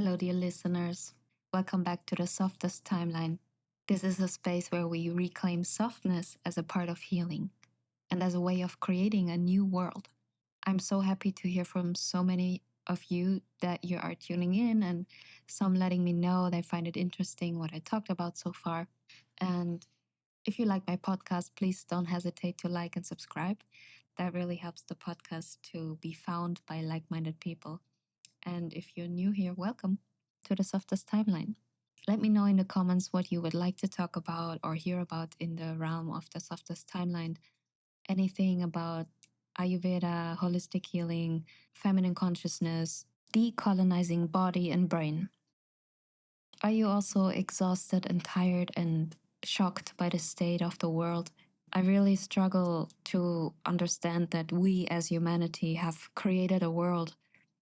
Hello, dear listeners. Welcome back to the Softest timeline. This is a space where we reclaim softness as a part of healing and as a way of creating a new world. I'm so happy to hear from so many of you that you are tuning in and some letting me know they find it interesting what I talked about so far. And if you like my podcast, please don't hesitate to like and subscribe. That really helps the podcast to be found by like minded people. And if you're new here, welcome to the Softest Timeline. Let me know in the comments what you would like to talk about or hear about in the realm of the Softest Timeline. Anything about Ayurveda, holistic healing, feminine consciousness, decolonizing body and brain. Are you also exhausted and tired and shocked by the state of the world? I really struggle to understand that we as humanity have created a world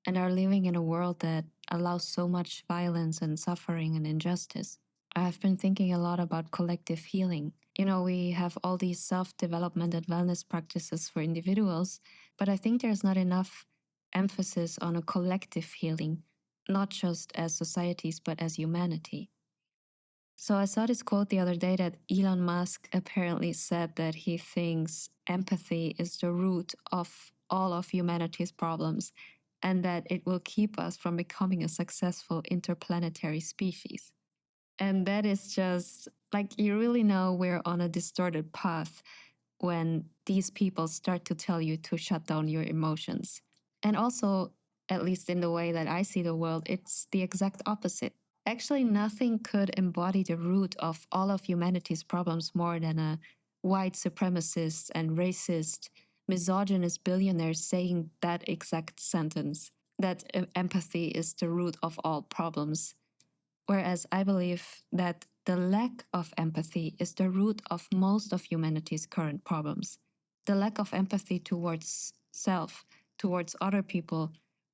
and are living in a world that allows so much violence and suffering and injustice. I have been thinking a lot about collective healing. We have all these self development and wellness practices for individuals, but I think there's not enough emphasis on a collective healing, not just as societies, but as humanity. So I saw this quote the other day that Elon Musk apparently said that he thinks empathy is the root of all of humanity's problems and that it will keep us from becoming a successful interplanetary species. And that is just like, you really know we're on a distorted path when these people start to tell you to shut down your emotions. And also, at least in the way that I see the world, it's the exact opposite. Actually, nothing could embody the root of all of humanity's problems more than a white supremacist and racist, misogynist billionaire saying that exact sentence, that empathy is the root of all problems. Whereas I believe that the lack of empathy is the root of most of humanity's current problems. The lack of empathy towards self, towards other people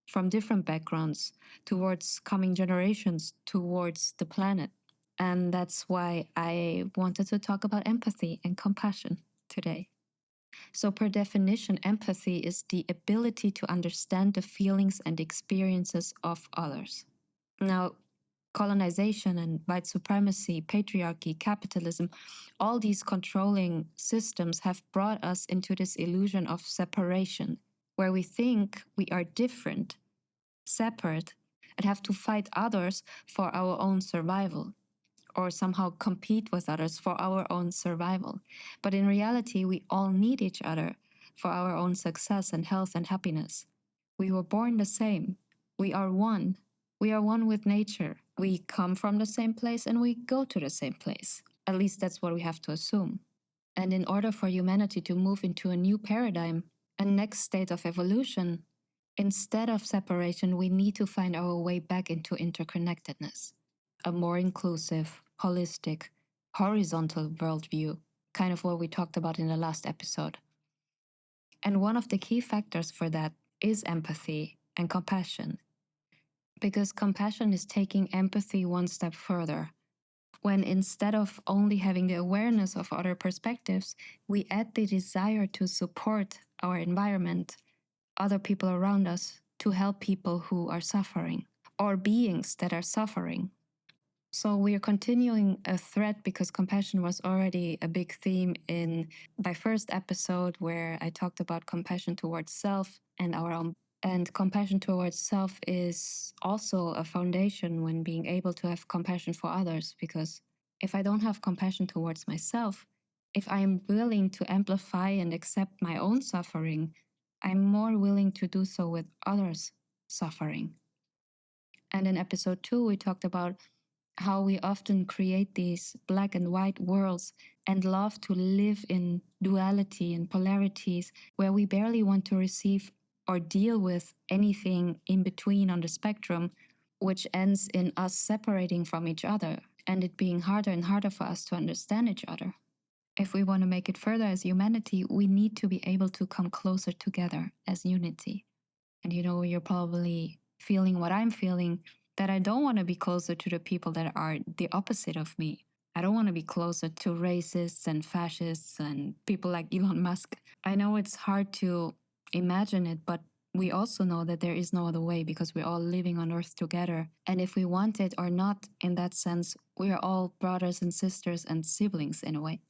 from different backgrounds, towards coming generations, towards the planet. And that's why I wanted to talk about empathy and compassion today. So, per definition, empathy is the ability to understand the feelings and experiences of others. Now, colonization and white supremacy, patriarchy, capitalism, all these controlling systems have brought us into this illusion of separation, where we think we are different, separate, and have to fight others for our own survival, or somehow compete with others for our own survival. But in reality, we all need each other for our own success and health and happiness. We were born the same. We are one. We are one with nature. We come from the same place and we go to the same place. At least that's what we have to assume. And in order for humanity to move into a new paradigm, a next state of evolution, instead of separation, we need to find our way back into interconnectedness, a more inclusive, holistic, horizontal worldview, kind of what we talked about in the last episode. And one of the key factors for that is empathy and compassion. Because compassion is taking empathy one step further. When instead of only having the awareness of other perspectives, we add the desire to support our environment, other people around us, to help people who are suffering or beings that are suffering. So we are continuing a thread because compassion was already a big theme in my first episode where I talked about compassion towards self and our own. And compassion towards self is also a foundation when being able to have compassion for others, because if I don't have compassion towards myself, if I am willing to amplify and accept my own suffering, I'm more willing to do so with others' suffering. And in episode 2, we talked about how we often create these black and white worlds and love to live in duality and polarities where we barely want to receive or deal with anything in between on the spectrum, which ends in us separating from each other and it being harder and harder for us to understand each other. If we want to make it further as humanity, we need to be able to come closer together as unity. And you're probably feeling what I'm feeling, that I don't want to be closer to the people that are the opposite of me. I don't want to be closer to racists and fascists and people like Elon Musk. I know it's hard to imagine it, but we also know that there is no other way because we're all living on Earth together. And if we want it or not, in that sense, we are all brothers and sisters and siblings in a way.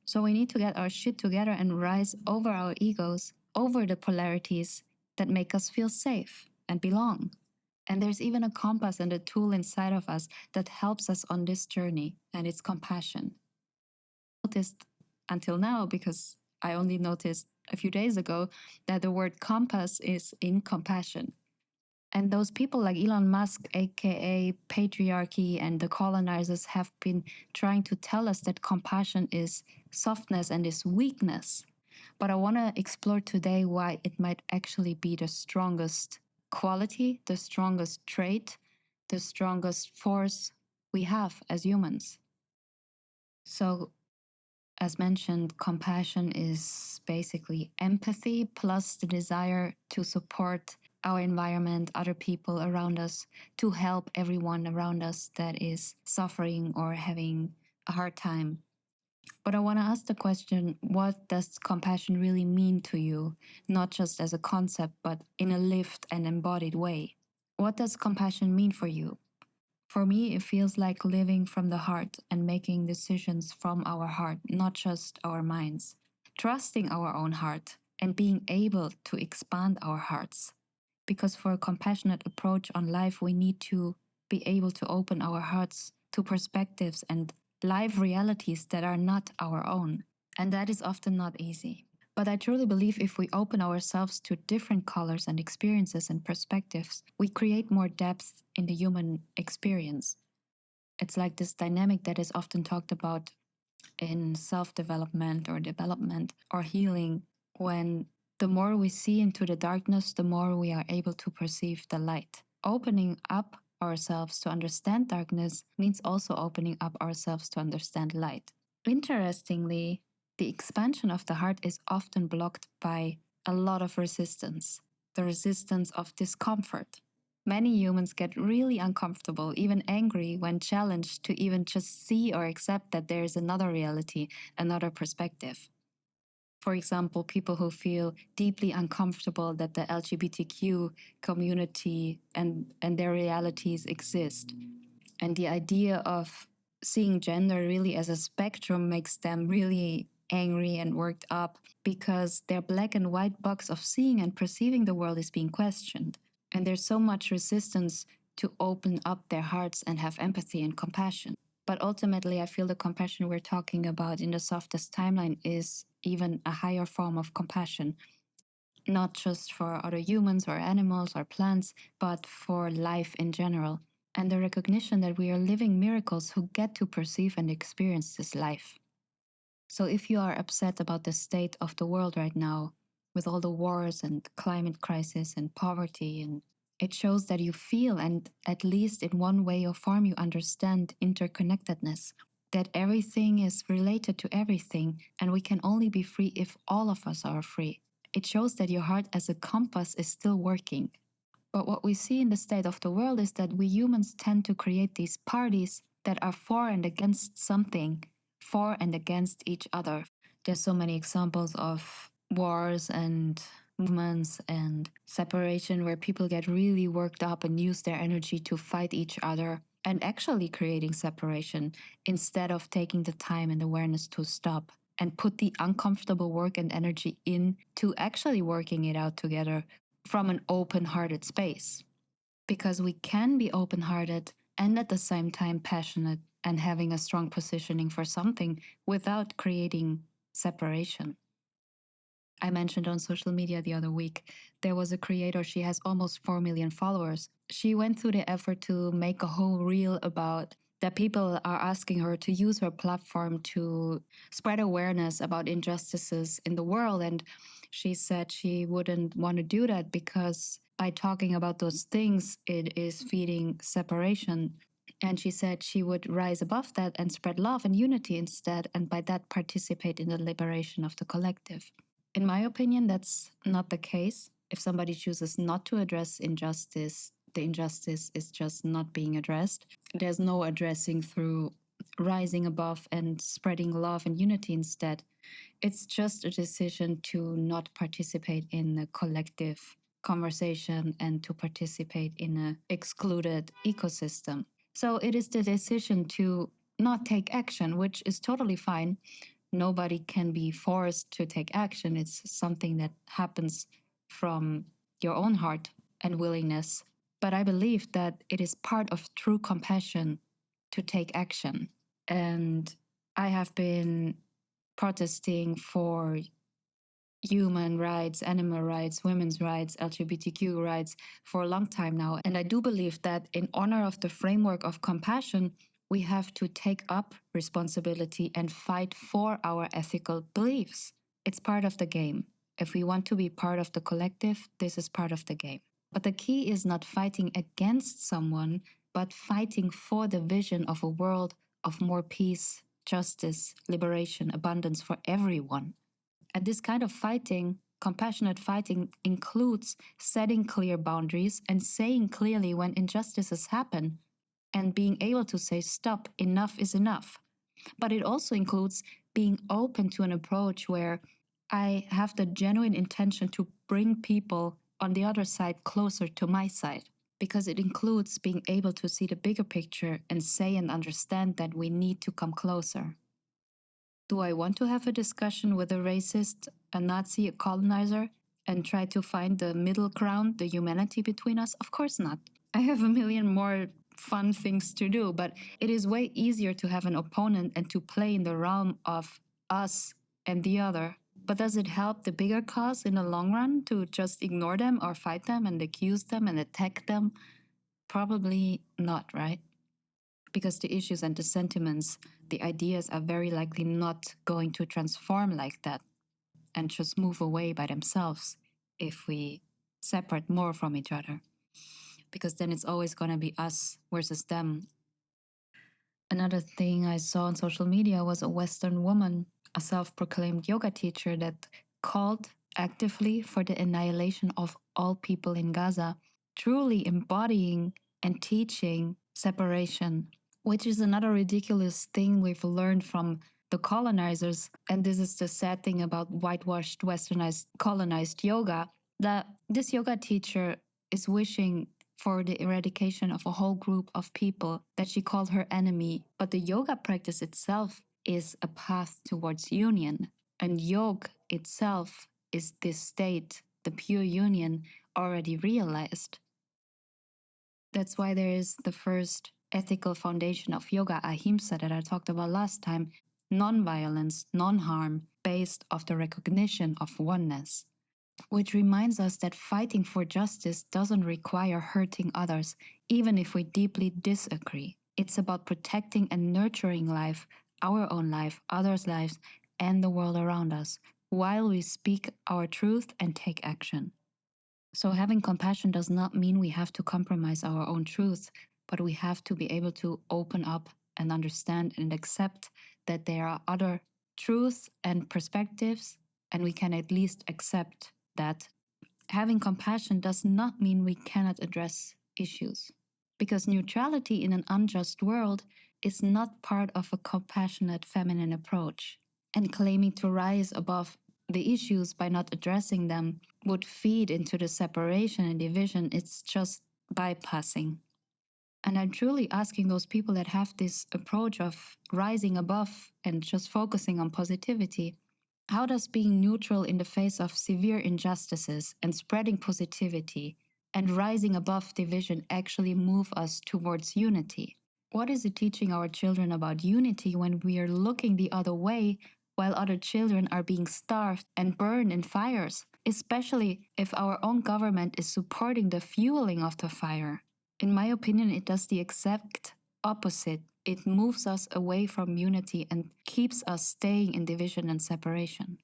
So we need to get our shit together and rise over our egos, over the polarities that make us feel safe and belong. And there's even a compass and a tool inside of us that helps us on this journey, and it's compassion. Noticed until now, because I only noticed a few days ago that the word compass is in compassion. And those people like Elon Musk, aka patriarchy, and the colonizers have been trying to tell us that compassion is softness and is weakness. But I want to explore today why it might actually be the strongest quality, the strongest trait, the strongest force we have as humans. So, as mentioned, compassion is basically empathy plus the desire to support our environment, other people around us, to help everyone around us that is suffering or having a hard time. But I want to ask the question, what does compassion really mean to you? Not just as a concept, but in a lived and embodied way. What does compassion mean for you? For me, it feels like living from the heart and making decisions from our heart, not just our minds. Trusting our own heart and being able to expand our hearts. Because for a compassionate approach on life, we need to be able to open our hearts to perspectives and live realities that are not our own. And that is often not easy. But I truly believe if we open ourselves to different colors and experiences and perspectives, we create more depth in the human experience. It's like this dynamic that is often talked about in self development or healing, when the more we see into the darkness, the more we are able to perceive the light. Opening up ourselves to understand darkness means also opening up ourselves to understand light. Interestingly, the expansion of the heart is often blocked by a lot of resistance, the resistance of discomfort. Many humans get really uncomfortable, even angry, when challenged to even just see or accept that there is another reality, another perspective. For example, people who feel deeply uncomfortable that the LGBTQ community and their realities exist. And the idea of seeing gender really as a spectrum makes them really angry and worked up because their black and white box of seeing and perceiving the world is being questioned. And there's so much resistance to open up their hearts and have empathy and compassion. But ultimately, I feel the compassion we're talking about in the softest timeline is even a higher form of compassion, not just for other humans or animals or plants, but for life in general. And the recognition that we are living miracles who get to perceive and experience this life. So if you are upset about the state of the world right now, with all the wars and climate crisis and poverty, and it shows that you feel, and at least in one way or form you understand interconnectedness, that everything is related to everything, and we can only be free if all of us are free. It shows that your heart as a compass is still working. But what we see in the state of the world is that we humans tend to create these parties that are for and against something, for and against each other. There's so many examples of wars and movements and separation where people get really worked up and use their energy to fight each other and actually creating separation instead of taking the time and awareness to stop and put the uncomfortable work and energy in to actually working it out together from an open hearted space. Because we can be open hearted and at the same time passionate and having a strong positioning for something without creating separation. I mentioned on social media the other week, there was a creator, she has almost 4 million followers. She went through the effort to make a whole reel about that people are asking her to use her platform to spread awareness about injustices in the world. And she said she wouldn't want to do that because by talking about those things, it is feeding separation. And she said she would rise above that and spread love and unity instead, and by that participate in the liberation of the collective. In my opinion, that's not the case. If somebody chooses not to address injustice, the injustice is just not being addressed. There's no addressing through rising above and spreading love and unity instead. It's just a decision to not participate in a collective conversation and to participate in an excluded ecosystem. So it is the decision to not take action, which is totally fine. Nobody can be forced to take action. It's something that happens from your own heart and willingness. But I believe that it is part of true compassion to take action. And I have been protesting for human rights, animal rights, women's rights, LGBTQ rights for a long time now. And I do believe that in honor of the framework of compassion, we have to take up responsibility and fight for our ethical beliefs. It's part of the game. If we want to be part of the collective, this is part of the game. But the key is not fighting against someone, but fighting for the vision of a world of more peace, justice, liberation, abundance for everyone. And this kind of fighting, compassionate fighting, includes setting clear boundaries and saying clearly when injustices happen and being able to say, stop, enough is enough. But it also includes being open to an approach where I have the genuine intention to bring people on the other side closer to my side. Because it includes being able to see the bigger picture and say and understand that we need to come closer. Do I want to have a discussion with a racist, a Nazi, a colonizer, and try to find the middle ground, the humanity between us? Of course not. I have a million more fun things to do, but it is way easier to have an opponent and to play in the realm of us and the other. But does it help the bigger cause in the long run to just ignore them or fight them and accuse them and attack them? Probably not, right? Because the issues and the sentiments, the ideas are very likely not going to transform like that and just move away by themselves if we separate more from each other. Because then it's always going to be us versus them. Another thing I saw on social media was a Western woman, a self proclaimed yoga teacher, that called actively for the annihilation of all people in Gaza, truly embodying and teaching separation, which is another ridiculous thing we've learned from the colonizers. And this is the sad thing about whitewashed, westernized, colonized yoga, that this yoga teacher is wishing for the eradication of a whole group of people that she called her enemy. But the yoga practice itself is a path towards union. And yoga itself is this state, the pure union, already realized. That's why there is the first ethical foundation of yoga, Ahimsa, that I talked about last time, non-violence, non-harm, based off the recognition of oneness. Which reminds us that fighting for justice doesn't require hurting others, even if we deeply disagree. It's about protecting and nurturing life, our own life, others' lives, and the world around us, while we speak our truth and take action. So having compassion does not mean we have to compromise our own truth, but we have to be able to open up and understand and accept that there are other truths and perspectives, and we can at least accept that. Having compassion does not mean we cannot address issues, because neutrality in an unjust world is not part of a compassionate feminine approach. And claiming to rise above the issues by not addressing them would feed into the separation and division. It's just bypassing. And I'm truly asking those people that have this approach of rising above and just focusing on positivity, how does being neutral in the face of severe injustices and spreading positivity and rising above division actually move us towards unity? What is it teaching our children about unity when we are looking the other way while other children are being starved and burned in fires, especially if our own government is supporting the fueling of the fire? In my opinion, it does the exact opposite. It moves us away from unity and keeps us staying in division and separation.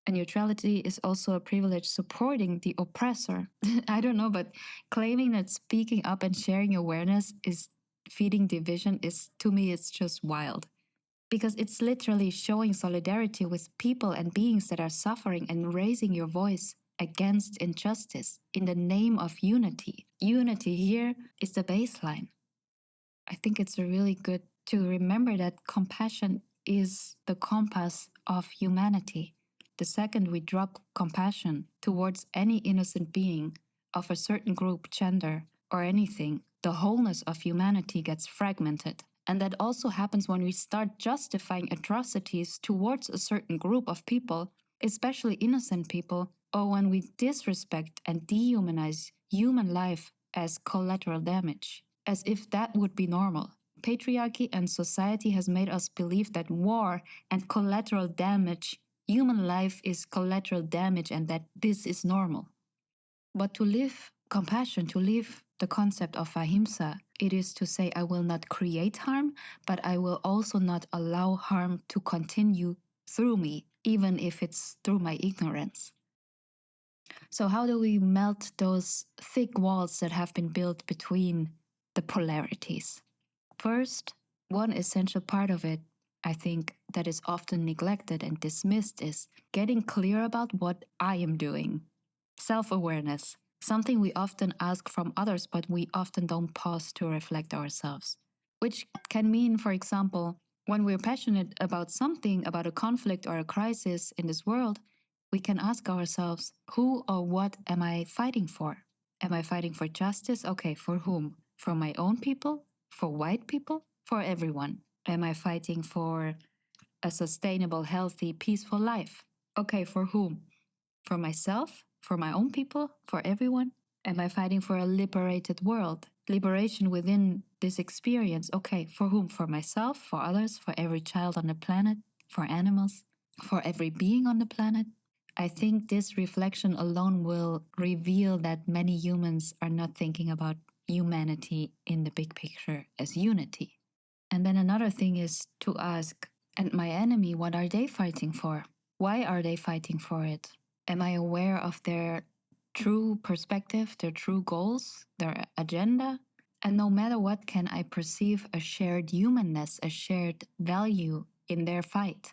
And neutrality is also a privilege supporting the oppressor. I don't know, but claiming that speaking up and sharing awareness is feeding division is, to me, it's just wild. Because it's literally showing solidarity with people and beings that are suffering and raising your voice against injustice in the name of unity. Unity here is the baseline. I think it's really good to remember that compassion is the compass of humanity. The second we drop compassion towards any innocent being, of a certain group, gender, or anything, the wholeness of humanity gets fragmented. And that also happens when we start justifying atrocities towards a certain group of people, especially innocent people, or when we disrespect and dehumanize human life as collateral damage, as if that would be normal. Patriarchy and society has made us believe that war and collateral damage, human life is collateral damage, and that this is normal. But to live compassion, to live the concept of Ahimsa, it is to say, I will not create harm, but I will also not allow harm to continue through me, even if it's through my ignorance. So, how do we melt those thick walls that have been built between the polarities? First, one essential part of it, I think, that is often neglected and dismissed is getting clear about what I am doing. Self-awareness, something we often ask from others, but we often don't pause to reflect ourselves. Which can mean, for example, when we're passionate about something, about a conflict or a crisis in this world, we can ask ourselves, who or what am I fighting for? Am I fighting for justice? Okay, for whom? For my own people? For white people? For everyone? Am I fighting for a sustainable, healthy, peaceful life? Okay, for whom? For myself? For my own people? For everyone? Am I fighting for a liberated world? Liberation within this experience? Okay, for whom? For myself? For others? For every child on the planet? For animals? For every being on the planet? I think this reflection alone will reveal that many humans are not thinking about humanity in the big picture as unity. And then another thing is to ask, and my enemy, what are they fighting for? Why are they fighting for it? Am I aware of their true perspective, their true goals, their agenda? And no matter what, can I perceive a shared humanness, a shared value in their fight?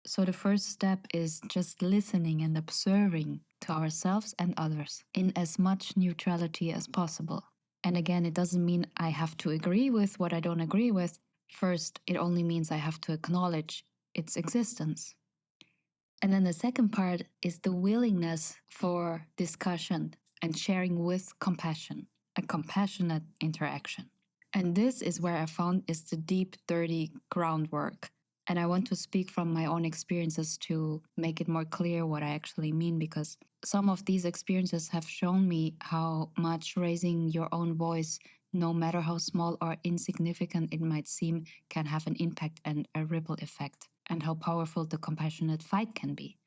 So the first step is just listening and observing to ourselves and others in as much neutrality as possible. And again, it doesn't mean I have to agree with what I don't agree with. First, it only means I have to acknowledge its existence. And then the second part is the willingness for discussion and sharing with compassion, a compassionate interaction. And this is where I found is the deep, dirty groundwork. And I want to speak from my own experiences to make it more clear what I actually mean, because some of these experiences have shown me how much raising your own voice, no matter how small or insignificant it might seem, can have an impact and a ripple effect, and how powerful the compassionate fight can be.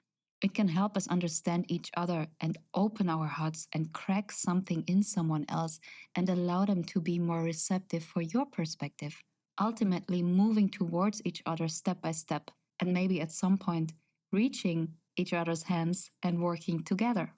It can help us understand each other and open our hearts and crack something in someone else and allow them to be more receptive for your perspective, ultimately moving towards each other step by step, and maybe at some point reaching each other's hands and working together.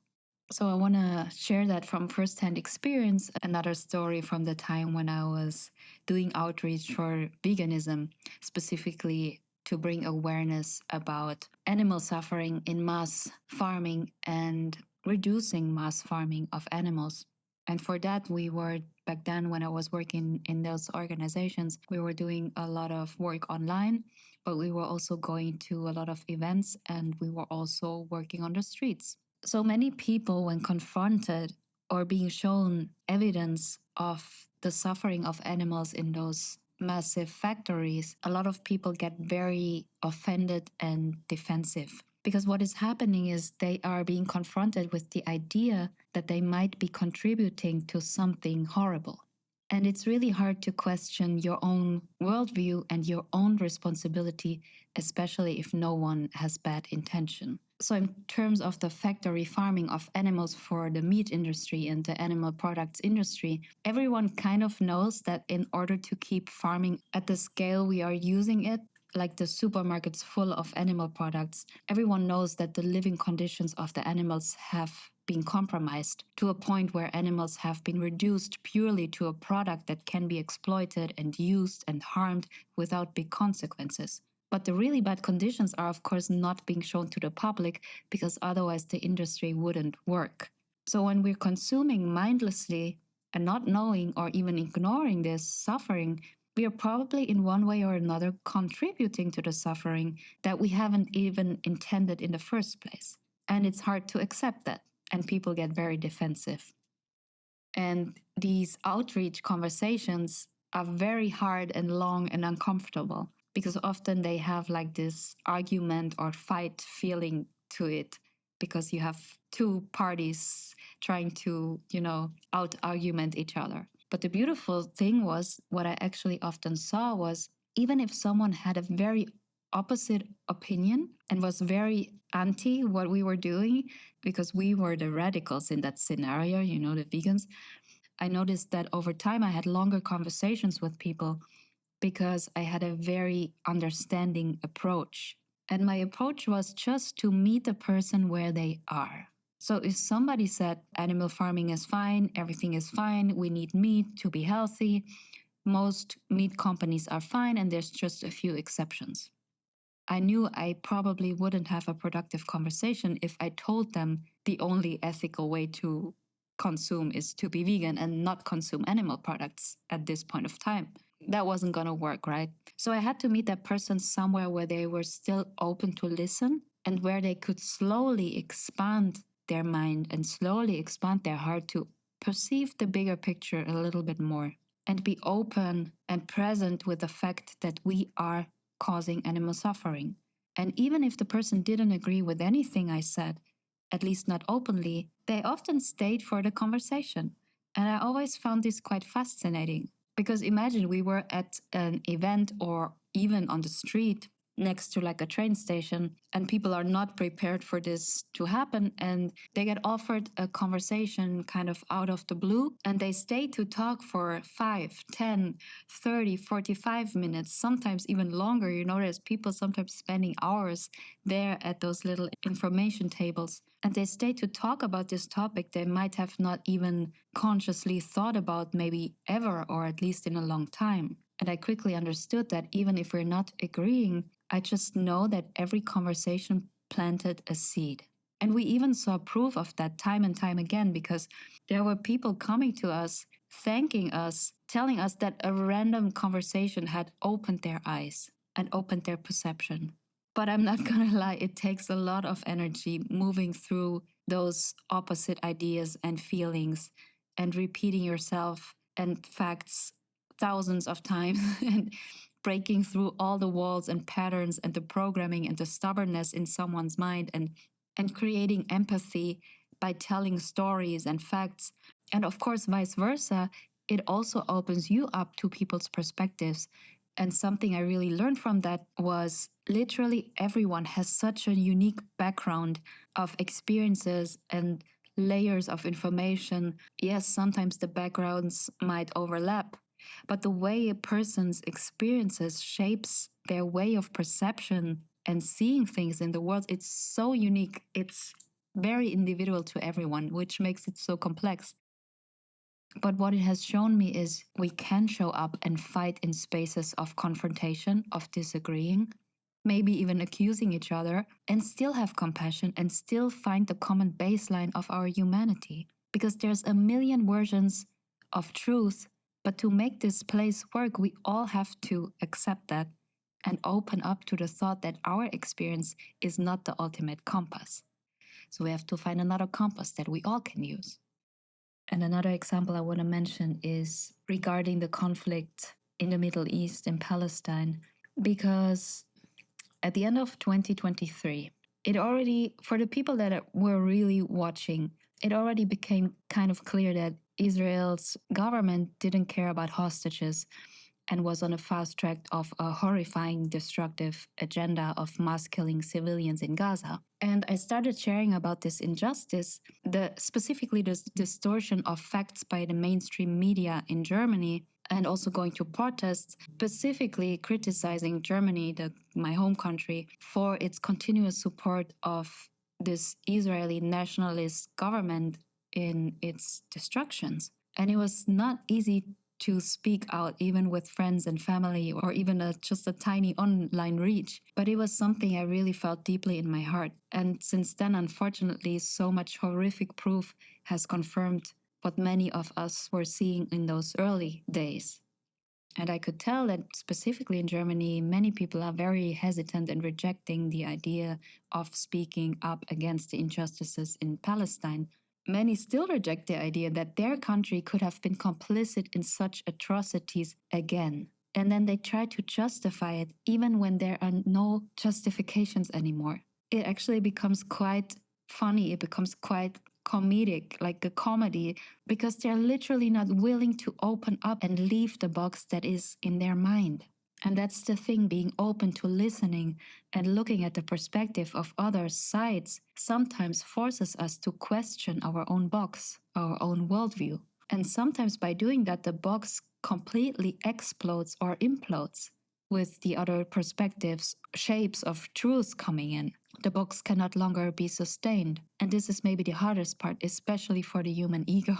So I want to share that from firsthand experience, another story from the time when I was doing outreach for veganism, specifically to bring awareness about animal suffering in mass farming and reducing mass farming of animals. And for that, we were back then when I was working in those organizations, we were doing a lot of work online, but we were also going to a lot of events and we were also working on the streets. So many people, when confronted or being shown evidence of the suffering of animals in those massive factories, a lot of people get very offended and defensive. Because what is happening is they are being confronted with the idea that they might be contributing to something horrible. And it's really hard to question your own worldview and your own responsibility, especially if no one has bad intention. So, in terms of the factory farming of animals for the meat industry and the animal products industry, everyone kind of knows that in order to keep farming at the scale we are using it, like the supermarkets full of animal products, everyone knows that the living conditions of the animals have been compromised to a point where animals have been reduced purely to a product that can be exploited and used and harmed without big consequences. But the really bad conditions are, of course, not being shown to the public because otherwise the industry wouldn't work. So when we're consuming mindlessly and not knowing or even ignoring this suffering, we are probably in one way or another contributing to the suffering that we haven't even intended in the first place. And it's hard to accept that, and people get very defensive. And these outreach conversations are very hard and long and uncomfortable because often they have like this argument or fight feeling to it because you have two parties trying to, out argument each other. But the beautiful thing was what I actually often saw was even if someone had a very opposite opinion and was very anti what we were doing, because we were the radicals in that scenario, the vegans, I noticed that over time I had longer conversations with people because I had a very understanding approach. And my approach was just to meet the person where they are. So if somebody said animal farming is fine, everything is fine, we need meat to be healthy, most meat companies are fine, and there's just a few exceptions. I knew I probably wouldn't have a productive conversation if I told them the only ethical way to consume is to be vegan and not consume animal products at this point of time. That wasn't going to work, right? So I had to meet that person somewhere where they were still open to listen and where they could slowly expand their mind and slowly expand their heart to perceive the bigger picture a little bit more and be open and present with the fact that we are causing animal suffering. And even if the person didn't agree with anything I said, at least not openly, they often stayed for the conversation. And I always found this quite fascinating because imagine we were at an event or even on the street next to like a train station and people are not prepared for this to happen and they get offered a conversation kind of out of the blue and they stay to talk for 5, 10, 30, 45 minutes, sometimes even longer. There's people sometimes spending hours there at those little information tables and they stay to talk about this topic they might have not even consciously thought about maybe ever or at least in a long time. And I quickly understood that even if we're not agreeing, I just know that every conversation planted a seed. And we even saw proof of that time and time again because there were people coming to us, thanking us, telling us that a random conversation had opened their eyes and opened their perception. But I'm not going to lie, it takes a lot of energy moving through those opposite ideas and feelings and repeating yourself and facts thousands of times and breaking through all the walls and patterns and the programming and the stubbornness in someone's mind and creating empathy by telling stories and facts. And of course, vice versa, it also opens you up to people's perspectives. And something I really learned from that was literally everyone has such a unique background of experiences and layers of information. Yes, sometimes the backgrounds might overlap, but the way a person's experiences shapes their way of perception and seeing things in the world, it's so unique. It's very individual to everyone, which makes it so complex. But what it has shown me is we can show up and fight in spaces of confrontation, of disagreeing, maybe even accusing each other, and still have compassion and still find the common baseline of our humanity. Because there's a million versions of truth, but to make this place work, we all have to accept that and open up to the thought that our experience is not the ultimate compass. So we have to find another compass that we all can use. And another example I want to mention is regarding the conflict in the Middle East, in Palestine, because at the end of 2023, it already, for the people that were really watching, it already became kind of clear that Israel's government didn't care about hostages and was on a fast track of a horrifying, destructive agenda of mass killing civilians in Gaza. And I started sharing about this injustice, specifically this distortion of facts by the mainstream media in Germany, and also going to protests, specifically criticizing Germany, my home country, for its continuous support of this Israeli nationalist government in its destructions. And it was not easy to speak out, even with friends and family, or even just a tiny online reach. But it was something I really felt deeply in my heart. And since then, unfortunately, so much horrific proof has confirmed what many of us were seeing in those early days. And I could tell that specifically in Germany, many people are very hesitant and rejecting the idea of speaking up against the injustices in Palestine, Many still reject the idea that their country could have been complicit in such atrocities again. And then they try to justify it even when there are no justifications anymore. It actually becomes quite funny, it becomes quite comedic, like a comedy, because they're literally not willing to open up and leave the box that is in their mind. And that's the thing, being open to listening and looking at the perspective of other sides sometimes forces us to question our own box, our own worldview. And sometimes by doing that, the box completely explodes or implodes with the other perspectives, shapes of truth coming in. The box can no longer be sustained. And this is maybe the hardest part, especially for the human ego.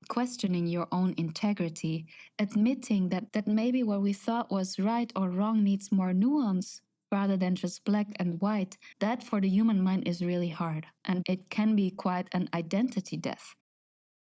Questioning your own integrity, admitting that maybe what we thought was right or wrong needs more nuance rather than just black and white, that for the human mind is really hard. And it can be quite an identity death.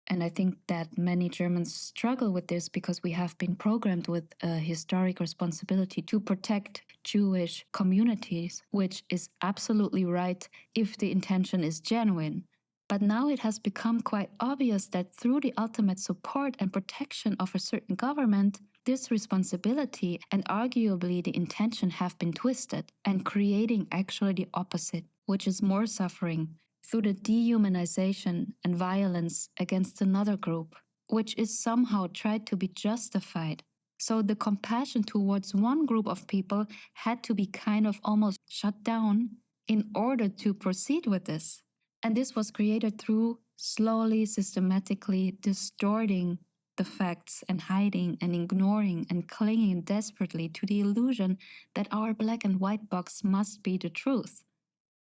And I think that many Germans struggle with this because we have been programmed with a historic responsibility to protect Jewish communities, which is absolutely right if the intention is genuine. But now it has become quite obvious that through the ultimate support and protection of a certain government, this responsibility and arguably the intention have been twisted and creating actually the opposite, which is more suffering through the dehumanization and violence against another group, which is somehow tried to be justified. So the compassion towards one group of people had to be kind of almost shut down in order to proceed with this. And this was created through slowly, systematically distorting the facts and hiding and ignoring and clinging desperately to the illusion that our black and white box must be the truth.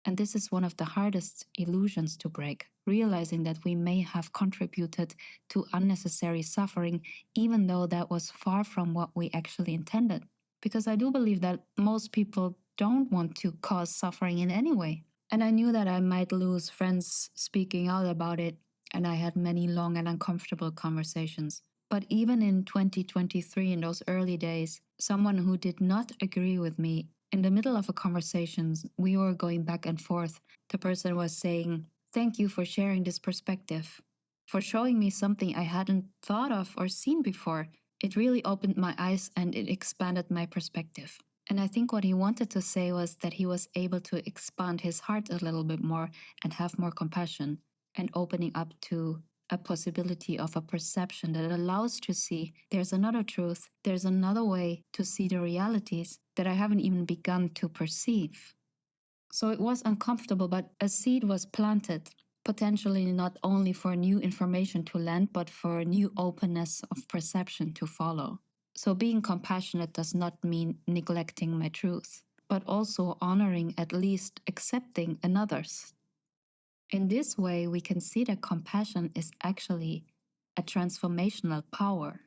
And this is one of the hardest illusions to break, realizing that we may have contributed to unnecessary suffering, even though that was far from what we actually intended. Because I do believe that most people don't want to cause suffering in any way. And I knew that I might lose friends speaking out about it, and I had many long and uncomfortable conversations. But even in 2023, in those early days, someone who did not agree with me, in the middle of a conversation, we were going back and forth. The person was saying, "Thank you for sharing this perspective, for showing me something I hadn't thought of or seen before. It really opened my eyes and it expanded my perspective." And I think what he wanted to say was that he was able to expand his heart a little bit more and have more compassion and opening up to a possibility of a perception that allows to see there's another truth, there's another way to see the realities that I haven't even begun to perceive. So it was uncomfortable, but a seed was planted, potentially not only for new information to land, but for a new openness of perception to follow. So being compassionate does not mean neglecting my truth, but also honoring, at least accepting another's. In this way, we can see that compassion is actually a transformational power.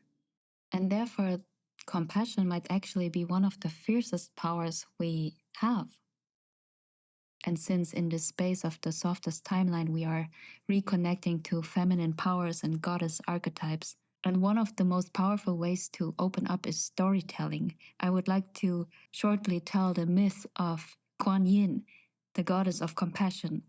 And therefore, compassion might actually be one of the fiercest powers we have. And since in the space of the softest timeline, we are reconnecting to feminine powers and goddess archetypes, and one of the most powerful ways to open up is storytelling, I would like to shortly tell the myth of Kuan Yin, the goddess of compassion.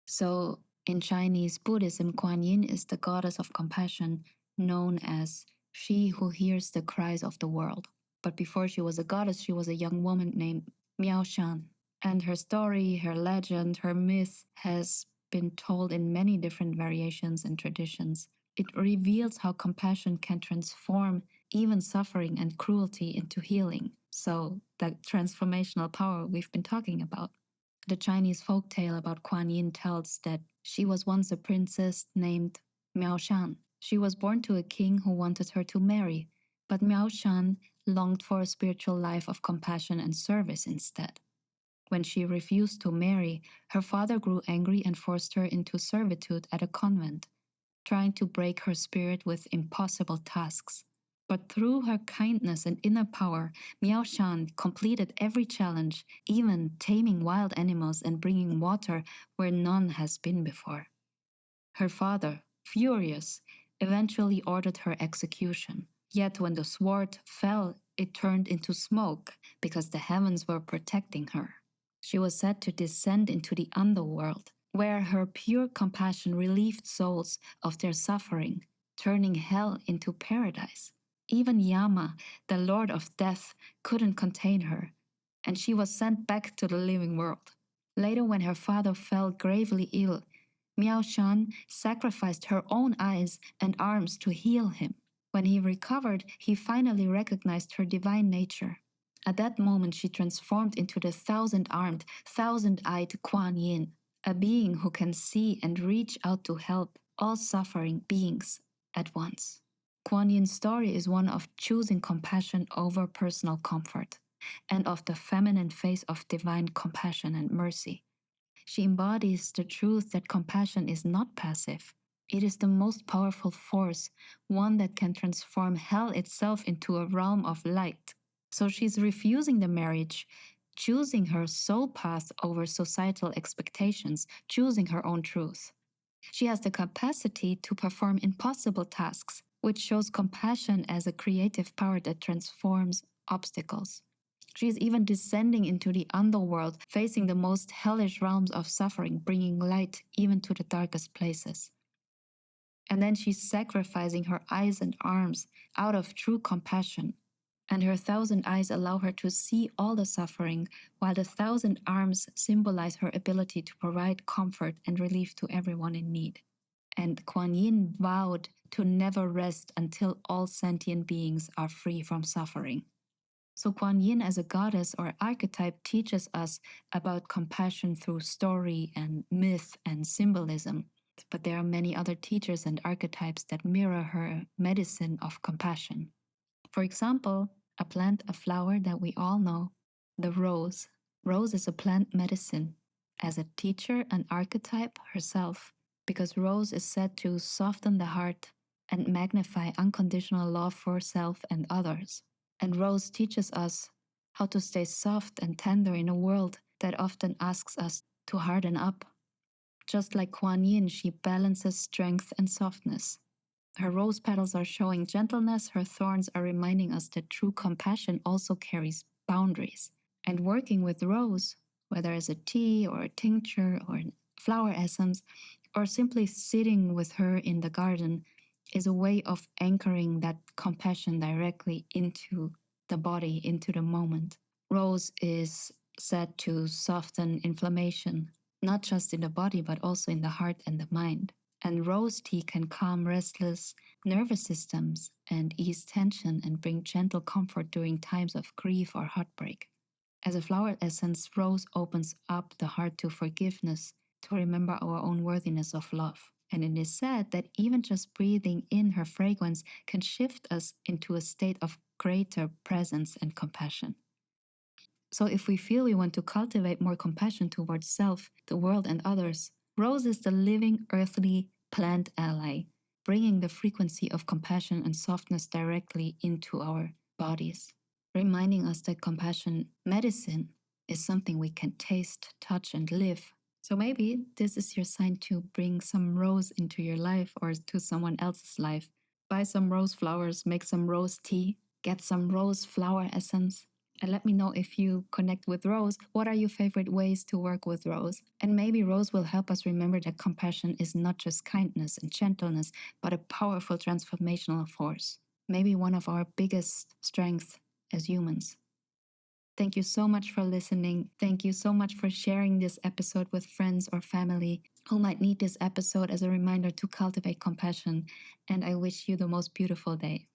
So, in Chinese Buddhism, Kuan Yin is the goddess of compassion, known as she who hears the cries of the world. But before she was a goddess, she was a young woman named Miao Shan. And her story, her legend, her myth has been told in many different variations and traditions. It reveals how compassion can transform even suffering and cruelty into healing. So, the transformational power we've been talking about. The Chinese folktale about Kuan Yin tells that she was once a princess named Miao Shan. She was born to a king who wanted her to marry, but Miao Shan longed for a spiritual life of compassion and service instead. When she refused to marry, her father grew angry and forced her into servitude at a convent, trying to break her spirit with impossible tasks. But through her kindness and inner power, Miao Shan completed every challenge, even taming wild animals and bringing water where none has been before. Her father, furious, eventually ordered her execution. Yet when the sword fell, it turned into smoke because the heavens were protecting her. She was said to descend into the underworld, where her pure compassion relieved souls of their suffering, turning hell into paradise. Even Yama, the lord of death, couldn't contain her, and she was sent back to the living world. Later, when her father fell gravely ill, Miao Shan sacrificed her own eyes and arms to heal him. When he recovered, he finally recognized her divine nature. At that moment, she transformed into the thousand-armed, thousand-eyed Kuan Yin, a being who can see and reach out to help all suffering beings at once. Kuan Yin's story is one of choosing compassion over personal comfort, and of the feminine face of divine compassion and mercy. She embodies the truth that compassion is not passive. It is the most powerful force, one that can transform hell itself into a realm of light. So she's refusing the marriage, choosing her soul path over societal expectations, choosing her own truth. She has the capacity to perform impossible tasks, which shows compassion as a creative power that transforms obstacles. She is even descending into the underworld, facing the most hellish realms of suffering, bringing light even to the darkest places. And then she's sacrificing her eyes and arms out of true compassion. And her thousand eyes allow her to see all the suffering, while the thousand arms symbolize her ability to provide comfort and relief to everyone in need. And Kuan Yin vowed to never rest until all sentient beings are free from suffering. So Kuan Yin as a goddess or archetype teaches us about compassion through story and myth and symbolism. But there are many other teachers and archetypes that mirror her medicine of compassion. For example, a flower that we all know, the rose. Rose is a plant medicine. As a teacher and archetype herself, because rose is said to soften the heart and magnify unconditional love for self and others. And Rose teaches us how to stay soft and tender in a world that often asks us to harden up. Just like Kuan Yin, she balances strength and softness. Her rose petals are showing gentleness, her thorns are reminding us that true compassion also carries boundaries. And working with Rose, whether as a tea or a tincture or flower essence, or simply sitting with her in the garden, is a way of anchoring that compassion directly into the body, into the moment. Rose is said to soften inflammation, not just in the body, but also in the heart and the mind. And rose tea can calm restless nervous systems and ease tension and bring gentle comfort during times of grief or heartbreak. As a flower essence, rose opens up the heart to forgiveness, to remember our own worthiness of love. And it is said that even just breathing in her fragrance can shift us into a state of greater presence and compassion. So if we feel we want to cultivate more compassion towards self, the world, and others, rose is the living, earthly plant ally, bringing the frequency of compassion and softness directly into our bodies, reminding us that compassion medicine is something we can taste, touch, and live. So maybe this is your sign to bring some rose into your life or to someone else's life. Buy some rose flowers, make some rose tea, get some rose flower essence, and let me know if you connect with Rose. What are your favorite ways to work with Rose? And maybe Rose will help us remember that compassion is not just kindness and gentleness, but a powerful transformational force. Maybe one of our biggest strengths as humans. Thank you so much for listening. Thank you so much for sharing this episode with friends or family who might need this episode as a reminder to cultivate compassion. And I wish you the most beautiful day.